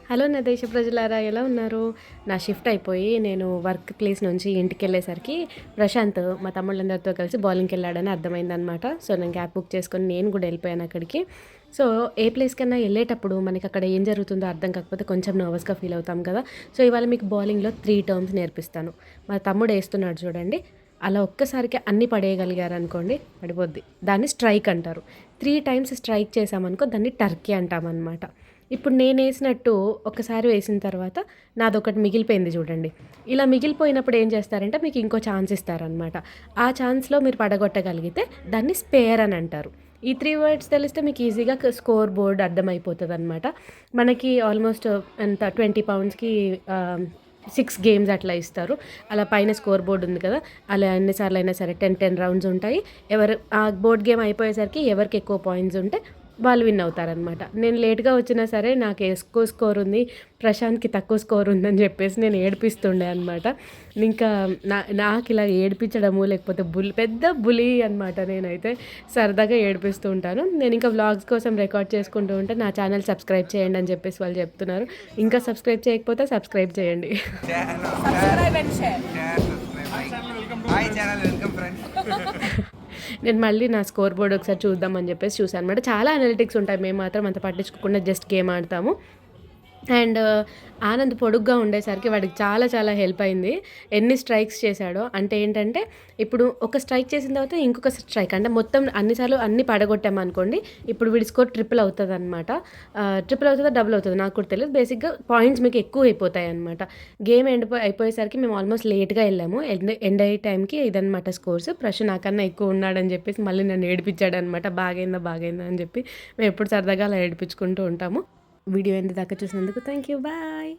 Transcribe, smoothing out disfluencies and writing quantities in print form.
Hello నా దేశ ప్రజలారా ఎలా ఉన్నారు? నా షిఫ్ట్ అయిపోయి నేను వర్క్ ప్లేస్ నుంచి ఇంటికెళ్ళేసరికి ప్రశాంత్ మా తమ్ముళ్ళందరితో కలిసి బౌలింగ్‌కి వెళ్ళాడని అర్థమైందనమాట. సో, నేను క్యాబ్ బుక్ చేసుకొని నేను కూడా వెళ్ళిపోయాను అక్కడికి. సో, ఏ ప్లేస్‌కన్నా వెళ్ళేటప్పుడు మనకక్కడ ఏం జరుగుతుందో అర్థం కాకపోతే కొంచెం నర్వస్‌గా ఫీల్ అవుతాం కదా! సో, ఇవాళ మీకు బౌలింగ్‌లో 3 టర్మ్స్ నేర్పిస్తాను. మా తమ్ముడు ఏస్తున్నాడు చూడండి. అలా ఒక్కసారికి అన్నీ పడేయగలిగారనుకోండి పడిపోద్ది. దాన్ని స్ట్రైక్ అంటారు. 3 టైమ్స్ స్ట్రైక్ చేశామనుకో దాన్ని టర్కీ అంటామనమాట. ఇప్పుడు నేనేసినట్టు ఒకసారి వేసిన తర్వాత నాదొకటి మిగిలిపోయింది చూడండి. ఇలా మిగిలిపోయినప్పుడు ఏం చేస్తారంటే మీకు ఇంకో ఛాన్స్ ఇస్తారనమాట. ఆ ఛాన్స్‌లో మీరు పడగొట్టగలిగితే దాన్ని స్పేర్ అని అంటారు. ఈ 3 వర్డ్స్ తెలిస్తే మీకు ఈజీగా స్కోర్ బోర్డ్ అర్థమైపోతదనమాట. మనకి ఆల్మోస్ట్ ఎంత 20 పౌండ్స్‌కి 6 గేమ్స్ అట్లా ఇస్తారు. అలా పైన స్కోర్ బోర్డ్ ఉంది కదా! అలా ఎన్ని సార్లయినా సరే 10 రౌండ్స్ ఉంటాయి. ఆ బోర్డ్ గేమ్ అయిపోయేసరికి ఎవరికి ఎక్కువ పాయింట్స్ ఉంటే వాళ్ళు విన్ అవుతారనమాట. నేను లేట్‌గా వచ్చినా సరే నాకు ఎక్కువ స్కోర్ ఉంది, ప్రశాంత్‌కి తక్కువ స్కోర్ ఉందని చెప్పేసి నేను ఏడిపిస్తుండే అనమాట. ఇంకా నాకిలా ఏడిపించడము లేకపోతే పెద్ద బులీ అనమాట నేనైతే. సరదాగా ఏడిపిస్తూ ఉంటాను. నేను ఇంకా వ్లాగ్స్ కోసం రికార్డ్ చేసుకుంటూ ఉంటే నా ఛానల్ సబ్స్క్రైబ్ చేయండి అని చెప్పేసి వాళ్ళు చెప్తున్నారు. ఇంకా సబ్స్క్రైబ్ చేయకపోతే సబ్స్క్రైబ్ చేయండి. Subscribe and share. Hi channel welcome friends. నేను మళ్ళీ నా స్కోర్ బోర్డ్ ఒకసారి చూద్దామని చెప్పేసి చూసాను అనమాట. చాలా అనలిటిక్స్ ఉంటాయి. మేము మాత్రం అంత పట్టించుకోకుండా జస్ట్ గేమ్ ఆడతాము. అండ్ ఆనంద్ పొడుగ్గా ఉండేసరికి వాడికి చాలా చాలా హెల్ప్ అయింది. ఎన్ని స్ట్రైక్స్ చేశాడో అంటే ఏంటంటే ఇప్పుడు ఒక స్ట్రైక్ చేసిన తర్వాత ఇంకొక స్ట్రైక్ అంటే మొత్తం అన్నిసార్లు అన్ని పడగొట్టామనుకోండి. ఇప్పుడు వీడి స్కోర్ ట్రిపుల్ అవుతదనమాట. ట్రిపుల్ అవుతదా? డబుల్ అవుతదా? నాకు కూడా తెలీదు. బేసిక్‌గా పాయింట్స్ మీకు ఎక్కువ అయిపోతాయన్నమాట. గేమ్ అయిపోయేసరికి మేము ఆల్మోస్ట్ లేట్‌గా వెళ్ళాము. ఎండ్ అయ్యే టైంకి ఇదనమాట స్కోర్స్. నాకన్నా ఎక్కువ ఉన్నాడని చెప్పేసి మళ్ళీ నన్ను ఏడిపించాడనమాట. బాగైందా అని చెప్పి మేము ఎప్పుడు సరదాగా అలా ఏడిపించుకుంటూ ఉంటాము. వీడియో ఎండ్ దాకా చూసినందుకు థ్యాంక్ యూ. బాయ్.